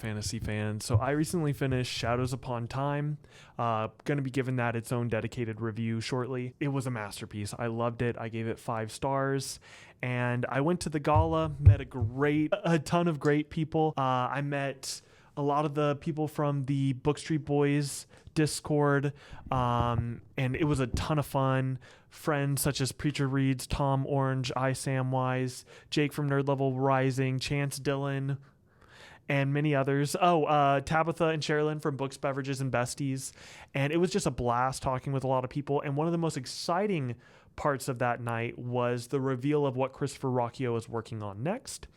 fantasy fan. So I recently finished Shadows Upon Time. Going to be giving that its own dedicated review shortly. It was a masterpiece. I loved it. I gave it 5 stars. And I went to the gala, met a ton of great people. I met a lot of the people from the Book Street Boys Discord, and it was a ton of fun. Friends such as Preacher Reads, Tom Orange, Samwise, Jake from Nerd Level Rising, Chance Dillon, and many others. Tabitha and Sherilyn from Books, Beverages, and Besties. And it was just a blast talking with a lot of people. And one of the most exciting parts of that night was the reveal of what Christopher Ruocchio is working on next.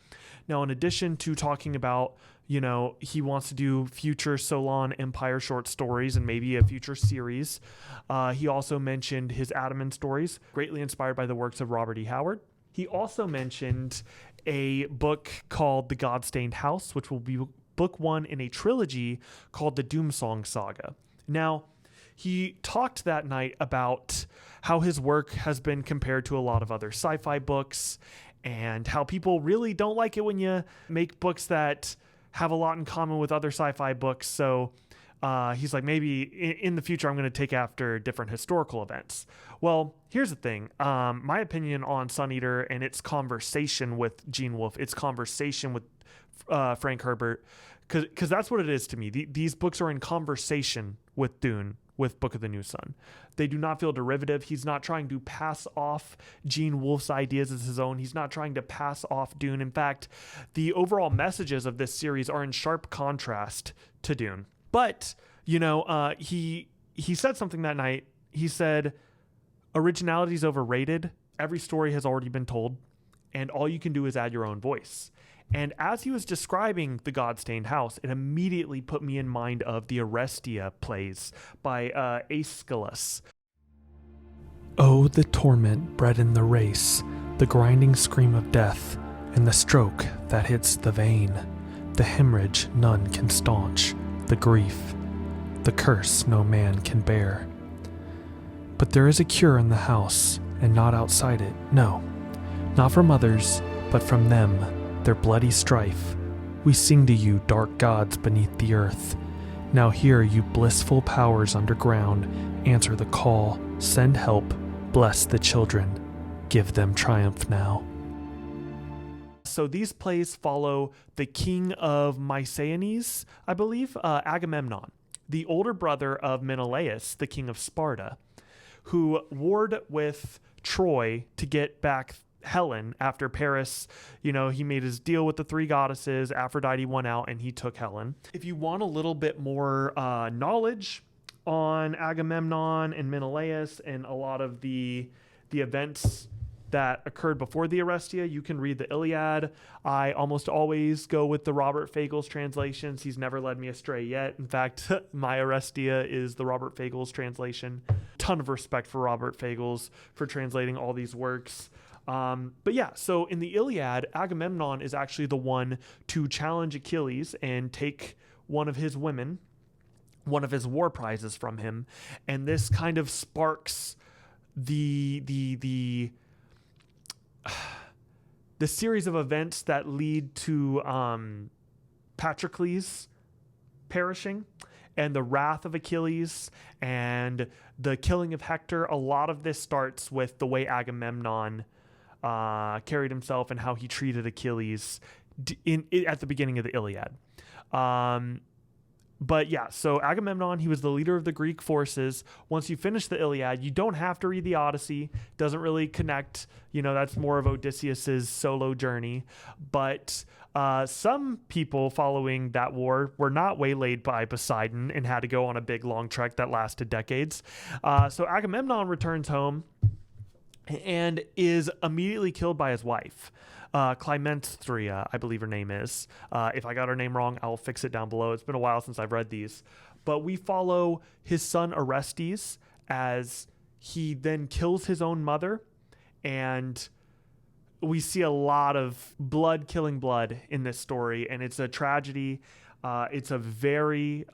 Now, in addition to talking about, he wants to do future Solon Empire short stories and maybe a future series, he also mentioned his Adaman stories, greatly inspired by the works of Robert E. Howard. He also mentioned a book called The God-Stained House, which will be book 1 in a trilogy called the Doomsong Saga. Now, he talked that night about how his work has been compared to a lot of other sci-fi books and how people really don't like it when you make books that have a lot in common with other sci-fi books. So he's like, maybe in the future, I'm going to take after different historical events. Well, here's the thing. My opinion on Sun Eater and its conversation with Gene Wolfe, its conversation with Frank Herbert, because that's what it is to me. These books are in conversation with Dune, with Book of the New Sun. They do not feel derivative. He's not trying to pass off Gene Wolfe's ideas as his own. He's not trying to pass off Dune. In fact, the overall messages of this series are in sharp contrast to Dune. But, he said something that night. He said, originality is overrated. Every story has already been told, and all you can do is add your own voice. And as he was describing The God-Stained House, it immediately put me in mind of the Arestia plays by Aeschylus. Oh, the torment bred in the race, the grinding scream of death, and the stroke that hits the vein, the hemorrhage none can staunch, the grief, the curse no man can bear. But there is a cure in the house, and not outside it, no, not from others, but from them, their bloody strife. We sing to you, dark gods beneath the earth. Now hear you blissful powers underground, answer the call, send help, bless the children, give them triumph now. So these plays follow the king of Mycenae, I believe, Agamemnon, the older brother of Menelaus, the king of Sparta, who warred with Troy to get back Helen after Paris, he made his deal with the 3 goddesses. Aphrodite won out and he took Helen. If you want a little bit more knowledge on Agamemnon and Menelaus and a lot of the events that occurred before the Arestia, you can read the Iliad. I almost always go with the Robert Fagles translations. He's never led me astray yet. In fact, my Arestia is the Robert Fagles translation. Ton of respect for Robert Fagles for translating all these works. But yeah, so in the Iliad, Agamemnon is actually the one to challenge Achilles and take one of his women, one of his war prizes from him. And this kind of sparks the series of events that lead to Patroclus perishing and the wrath of Achilles and the killing of Hector. A lot of this starts with the way Agamemnon carried himself and how he treated Achilles at the beginning of the Iliad. But yeah, so Agamemnon, he was the leader of the Greek forces. Once you finish the Iliad, you don't have to read the Odyssey. Doesn't really connect. That's more of Odysseus's solo journey. But some people following that war were not waylaid by Poseidon and had to go on a big long trek that lasted decades. So Agamemnon returns home and is immediately killed by his wife. Clymennestra, I believe her name is. If I got her name wrong, I'll fix it down below. It's been a while since I've read these. But we follow his son Orestes as he then kills his own mother. And we see a lot of blood killing blood in this story. And it's a tragedy. It's a very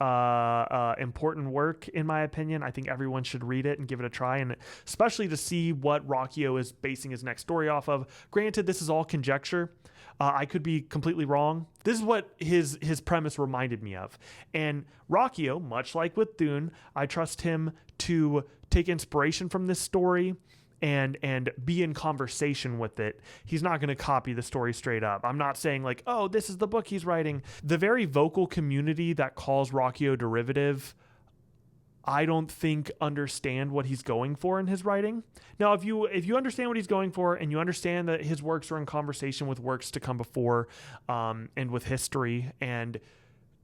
important work, in my opinion. I think everyone should read it and give it a try, and especially to see what Ruocchio is basing his next story off of. Granted, this is all conjecture. I could be completely wrong. This is what his premise reminded me of. And Rockio, much like with Dune, I trust him to take inspiration from this story and be in conversation with it. He's not going to copy the story straight up. I'm not saying like, oh, this is the book he's writing. The very vocal community that calls Rockio derivative, I don't think understand what he's going for in his writing. Now, if you understand what he's going for and you understand that his works are in conversation with works to come before, and with history, and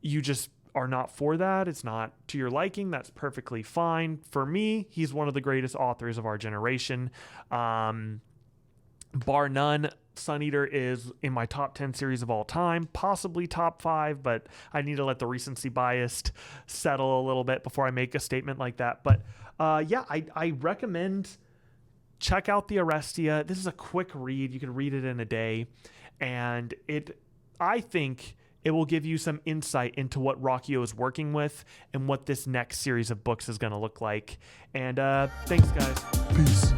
you just are not for that, it's not to your liking, that's perfectly fine. For me, he's one of the greatest authors of our generation. Bar none, Sun Eater is in my top 10 series of all time, possibly top 5, but I need to let the recency bias settle a little bit before I make a statement like that. But I recommend check out the Arestia. This is a quick read. You can read it in a day, and I think it will give you some insight into what Rockio is working with and what this next series of books is going to look like. And thanks, guys. Peace.